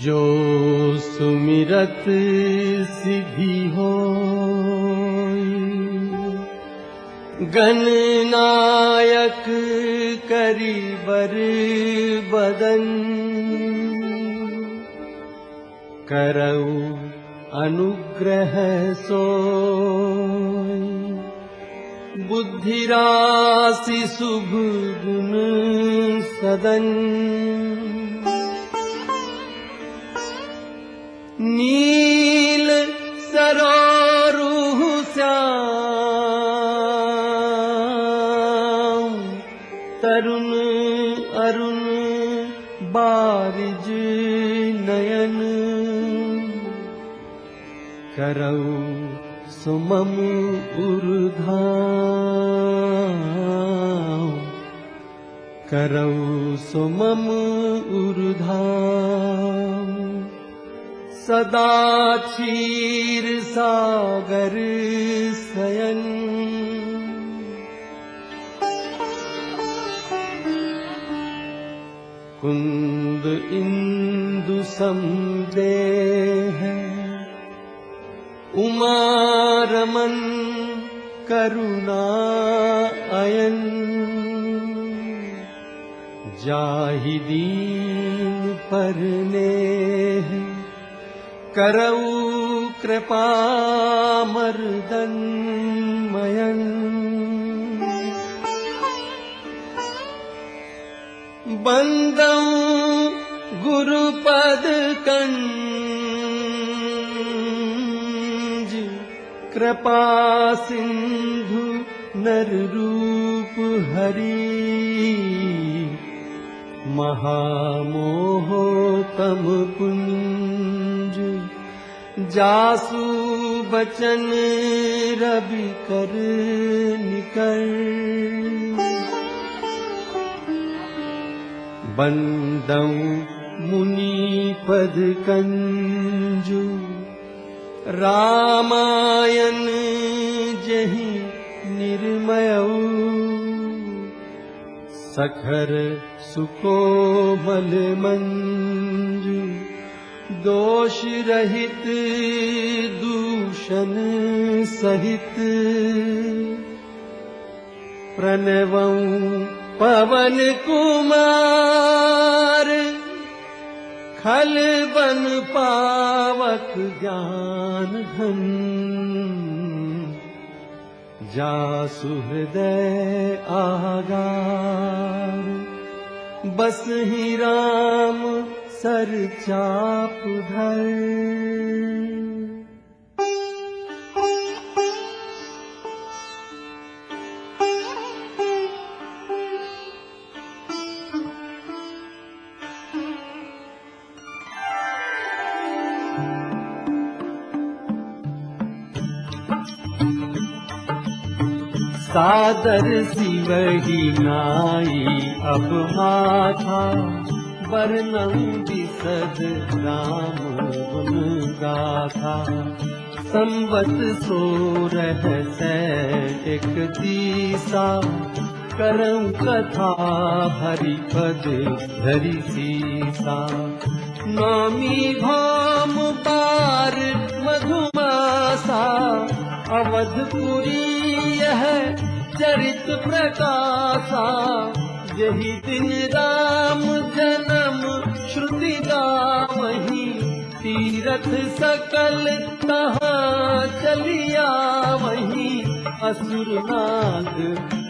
जो सुमिरत सिद्धि होई, गणनायक करी बर बदन, करऊ अनुग्रह सोई, बुद्धि राशि शुभ गुण सदन। नील सरोरुह श्याम, तरुण अरुण बारिज नयन, करऊ सुमम उर्धाम, करऊ सुमम उर्धाम। सदा क्षीर सागर शयन, कुंद इंदु समदेह, उमा रमन करुणा अयन, जाहि दीन पर नेह, करऊ कृपा मर्दन मयन। बंदऊ गुरुपद कंज, कृपा सिंधु नर रूप हरि, महामोहतम कुंज, जासु बचन रवि कर निकर। बंदऊ मुनि पद कंजु, रामायण जहि निर्मयऊ, सखर सुकोमल मंजु, दोष रहित दूषण सहित। प्रणवं पवन कुमार, खल बन पावक ज्ञान धन, जासु हृदय आगार, बसहि राम सर चाप धर। सादर सिवही नाई अब माथा, वर्णं विशद राम गुण गाथा। संवत 16 एक दिसा, करऊं कथा हरिपद धरि सीसा। नौमी भाम पार मधुमासा, अवधपुरी यह चरित प्रकाशा। यही दिन राम जन्म श्रुति गावहीं, तीरथ सकल तहाँ चलिया वहीं। असुर नाग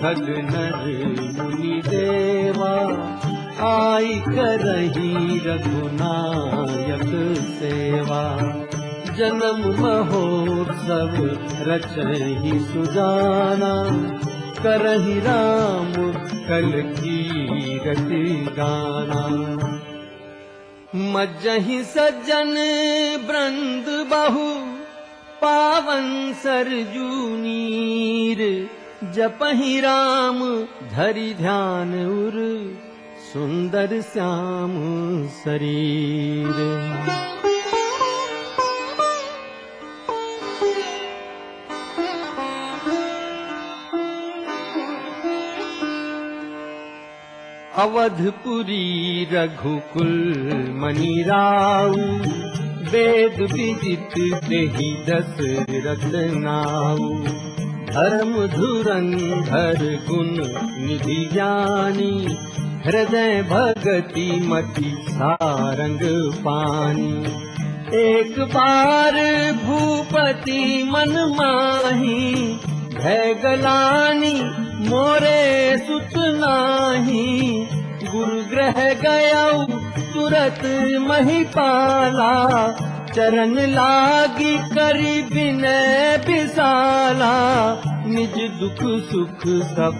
खग नर मुनि देवा, आई करही रघुनायक सेवा। जन्म महोत्सव रचहि सुजाना, करहि राम कल कीरत गाना। मज्जहि सज्जन वृंद बहु, पावन सरजू नीर, जपहि राम धरि ध्यान उर, सुंदर श्याम शरीर। अवधपुरी रघुकुल मणि राउ, वेद विदित देहि दशरथ नाउ। धर्म धुरंधर गुण निधि ज्ञानी, हृदय भगति मति सारंग पानी। एक बार भूपति मन माही, भय गलानी मोरे सुत नाही। गुरु ग्रह गयौ तुरत महिपाला, चरण लागी करी विनय विशाला। निज दुख सुख सब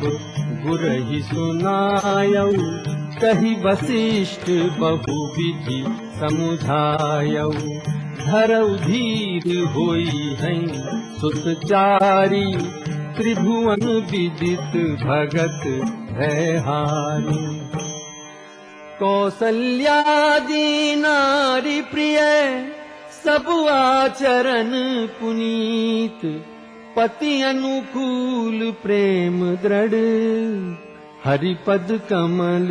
गुरहि सुनायौ, कहि वशिष्ठ बहु विधि समुझायौ। धरौ धीर होई हैं सुतचारी, त्रिभुवन विदित भगत भयहारी। कौसल्यादि नारी प्रिय, सब आचरण पुनीत। पति अनुकूल प्रेम दृढ़, हरिपद कमल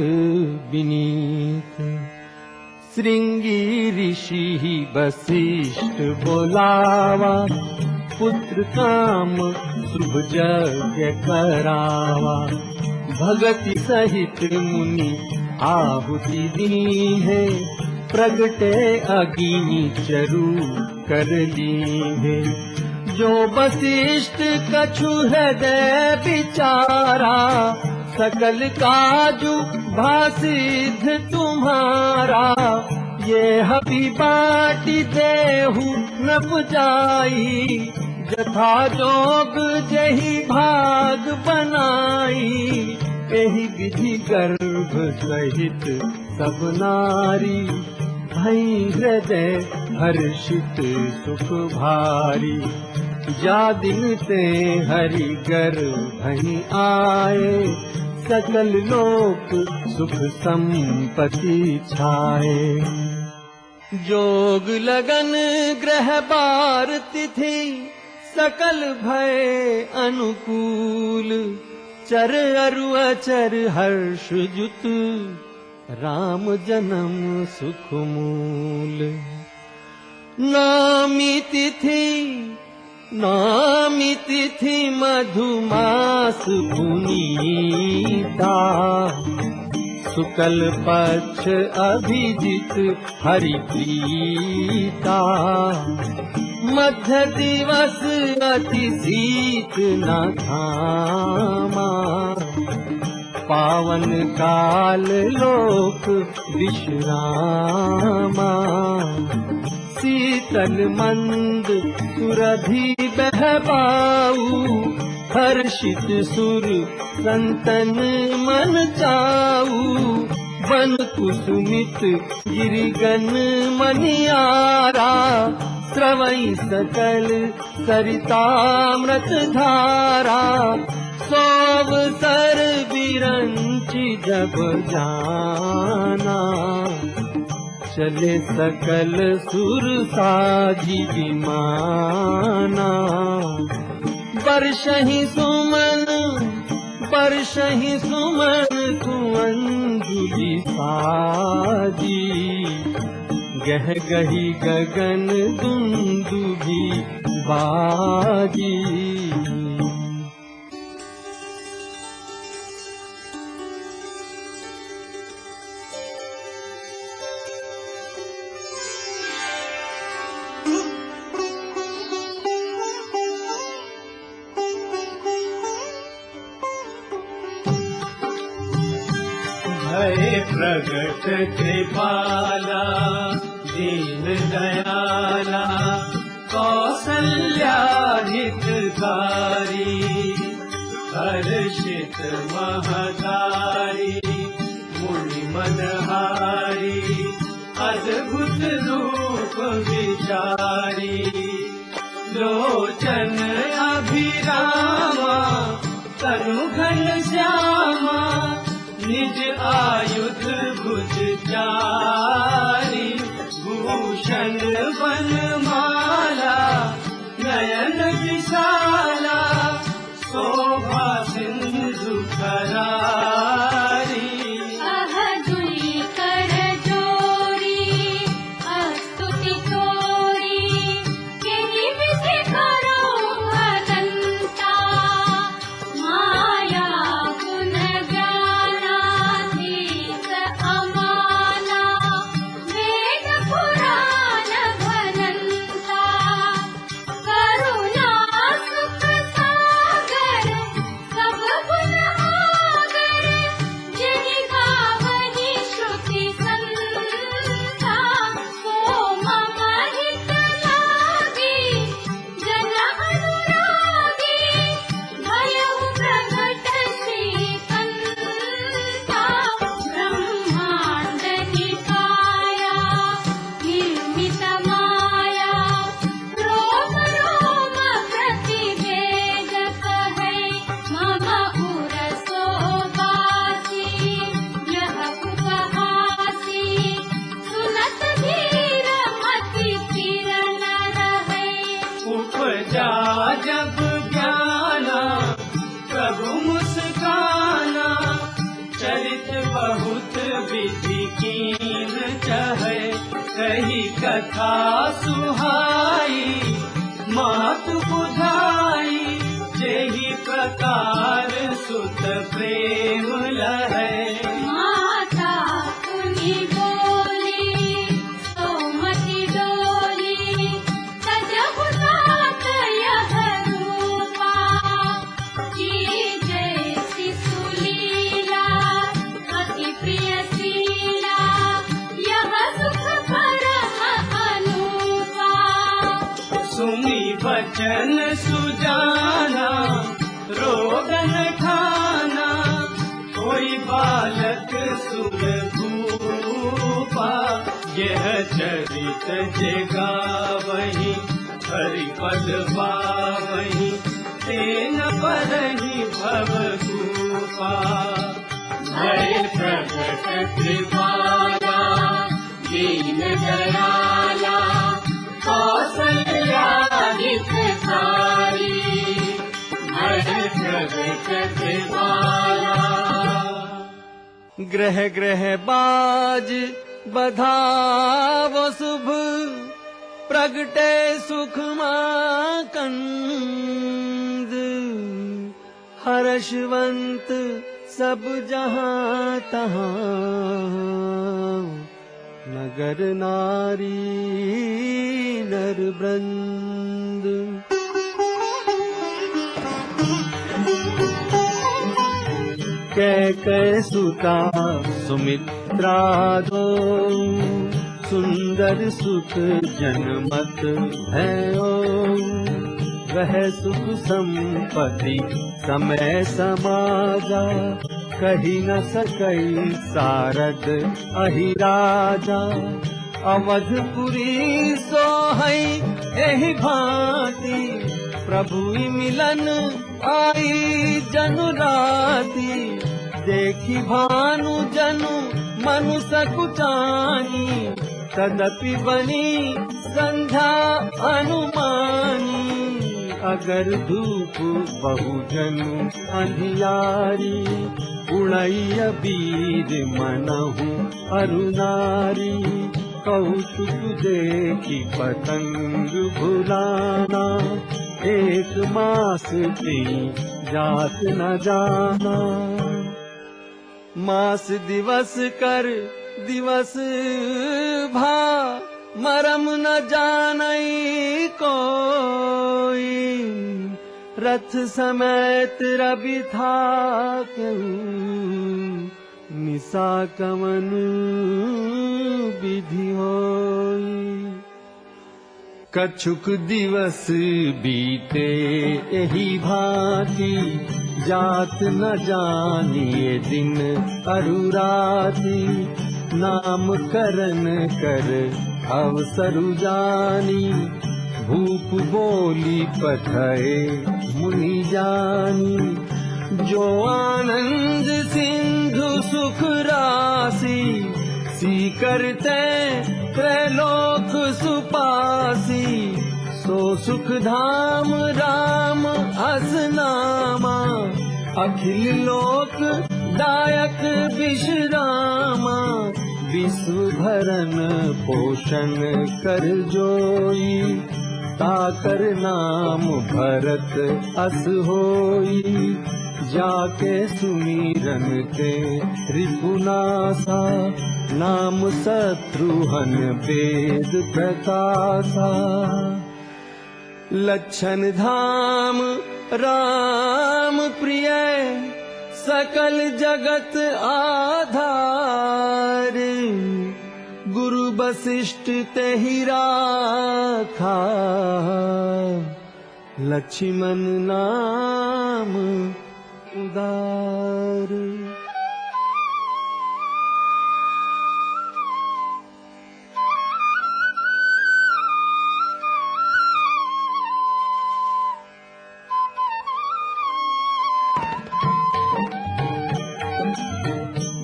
विनीत। श्रृंगी ऋषि वशिष्ठ बोलावा, पुत्र काम शुभ यज्ञ करावा। भगति सहित मुनि आहुति दीन्हे, प्रगटे अग्नि चरु कर लीन्हे। जो वशिष्ठ कछु हृदय विचारा, सकल काजु भासिद्ध तुम्हारा। ये हबि बाटी देहु न पुजाई, जथा जोग जही भाग बनाई। एहि विधि गर्भ सहित सब नारी, भई हृदय हर्षित सुख भारी। जा दिन ते हरि गर्भहि आए, सकल लोक सुख संपत्ति छाए। जोग लगन ग्रह बार तिथि, सकल भय अनुकूल। चर अरु अचर हर्ष जुत, राम जन्म सुख मूल। नामी तिथि मधुमास पुनीता। शुक्ल पक्ष अभिजित हरि प्रीता। मध्य दिवस अति शीत न घामा। पावन काल लोक विश्रामा। शीतल मंद सुरभि बहबाऊ। हर्षित सुर संतन मन चाऊ। वन कुसुमित गिरिगन मनियारा। स्रवई सकल सरितामृत धारा। सोव सर बिरंची जब जाना। चले सकल सुर साजी विमाना। वर्षहि सुमन सुअंजुलि साजी। गह गही गगन दुंदुभि बाजी। भय प्रगट कृपाला दीन दयाला। कौसल्या हितकारी हर्षित महतारी। मुनि मनहारी अद्भुत रूप विचारी। लोचन अभिरामा तनु घन श्यामा निज आयुध भुज चारी भूषण वनमाला नयन विशाला शोभा सिंधु करारी अहजुई कर जोड़ी स्तुति तोरी केहि विधि करो अनंता माया गुण ज्ञानाधीत अमाना वेद पुराण भनंता करुणा सुख सागर सब गुण आगर जिनि गावहि श्रुति संता को मम हित लागी जन अनुरागी भयउ प्रगट श्रीकंता ब्रह्मांड निकाया निर्मित माया रोम रोम प्रतिवेद कहे मम उर सोबासी यह उपहासी सुनत धीर मति स्थिर न रहे उपजा जब ज्ञाना प्रभु मुस्काना चरित बहुत विधि कीन चहे कही कथा सुहाई मातु बुझाई जेहि प्रकार सुत प्रेम लहै माता पुनि बोली सोमति डोली सजहु तात यह रूपा की जैसी सुलीला अति प्रिय शीला यह सुख परम अनूपा सुनी बचन सुजाना रोगन खाना कोई बालक सुर भूपा यह चरित जगावहि हरि पद पावहि तेन परहि भव कूपा भय प्रगट कृपाला दीन दयाला कौसल्याधिकारी भय प्रगट कृपाला ग्रह ग्रह बाज बधावो शुभ प्रगटे सुख माकंद हर्षवंत सब जहां तहां नगर नारी नर वृंद कै सुता सुमित्रा दो सुंदर सुत जनमत भयो वह सुख संपत्ति समय समाजा कही न सकई सारद अहिराजा अवधपुरी सोहई एहि भांति प्रभु मिलन आई जनु राती देखी भानु जनु मनु सकुचानी तदपि बनी संध्या अनुमानी अगर धूप बहुजनु अंधियारी उड़ैय बीर मनहु अरुनारी कौतुक देखी पतंग भुलाना एक मास की जात न जाना मास दिवस कर दिवस भा मरम न जानई कोई रथ समेत रवि था निशा कमन विधि होई कछुक दिवस बीते एही भांति जात न जानिए दिन अरुराती नाम करन कर अवसरु जानी भूप बोली पठए मुनि जानी, जो आनंद सिंधु सुख राशि, सी करते त्रैलोक सुपासी, सो सुख धाम राम असनामा, अखिल लोक दायक विश्रामा, विश्व भरन पोषण कर जोई, ताकर नाम भरत अस होई, जाके सुमीरन ते रिपुनासा, नाम शत्रुहन वेद प्रकाशा, लक्षण धाम राम प्रिय, सकल जगत आधार, गुरु वशिष्ठ तेहि राखा, लक्ष्मण नाम उदार।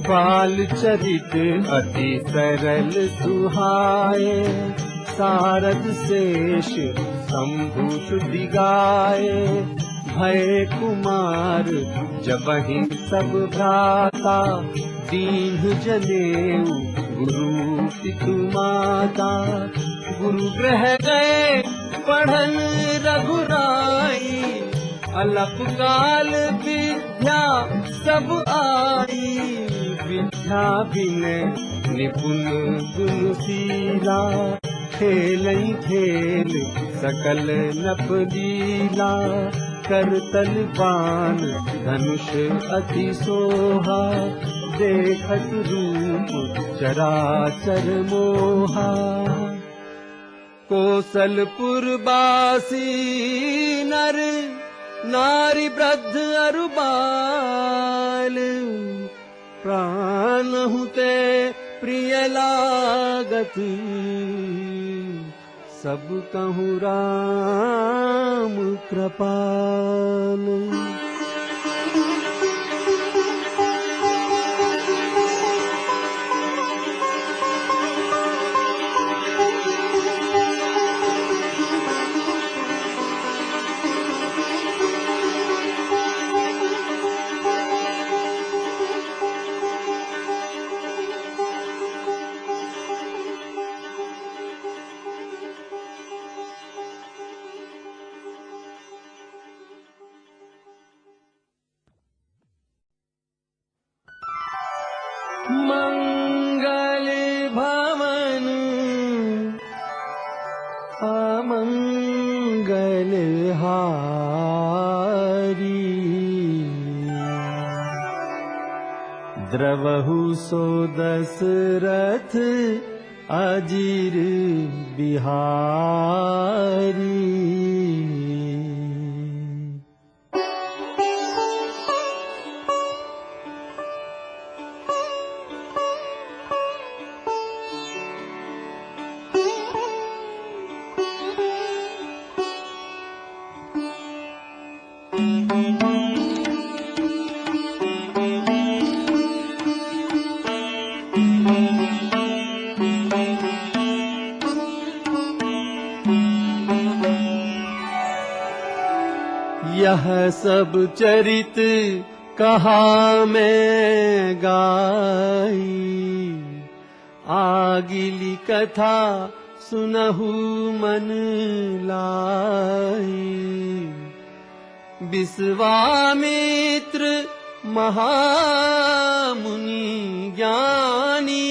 बाल चरित अति सरल सुहाए, सारद शेष शंभु दिगाए, भय कुमार जबहि सब भ्राता, दीन जनेऊ गुरु पितु माता, गुरु ग्रह गए पढ़न रघुराई, अलप काल विद्या सब आई, विद्या बिनय निपुण गुणशीला, खेलई खेल सकल नप लीला, करतल बाण धनुष अति सोहा, देखत रूप चराचर मोहा, कौशलपुर बासी नर नारी वृद्ध अरु बाल, प्राण हुते प्रिय लागत, सब कहूँ राम कृपाल। मंगल भवन अमंगल हारी, द्रवहु सो दशरथ अजीर बिहारी। यह सब चरित कहा मैं गाई, आगिली कथा सुनहु मन लाई। विश्वामित्र महामुनि ज्ञानी,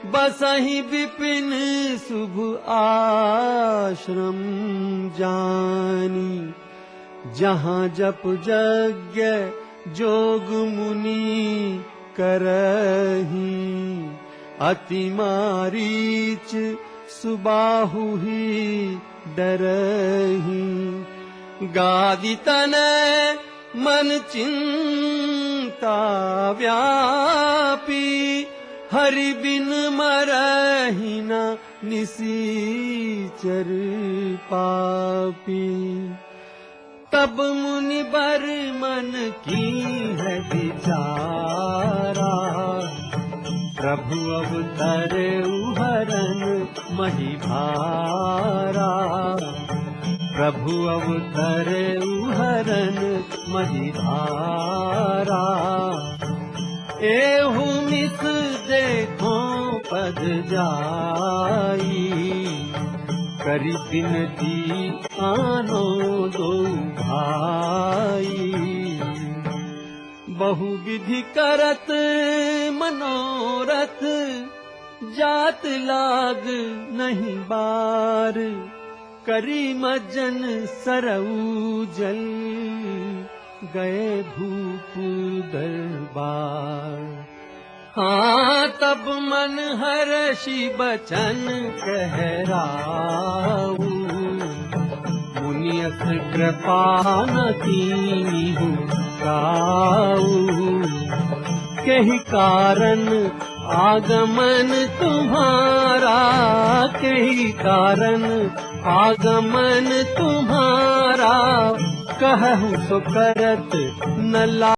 बसहि विपिन शुभ आश्रम जानी। जहाँ जप यज्ञ जोग मुनि करही, अति मारीच सुबाहु ही डरही। गादी तनय मन चिंता व्यापी, हरि बिन मरहि न निसीचर पापी। तब मुनि बर मन की है विचारा, प्रभु अवतरे हरन महिभारा। प्रभु अवतरे हरन महिभारा। एहु मिस देखो पद जाई, करी बिनती आनो दो भाई। बहु विधि करत मनोरथ, जात लाग नहीं बार। करी मज्जन सरऊ जल, गए भूप दरबार। हाँ तब मन हर्षि बचन कहराऊ, मुनियस कृपा न कीन्हु गाऊ। कही कारण आगमन तुम्हारा, कही कारण आगमन तुम्हारा। कहूँ तो करत न ला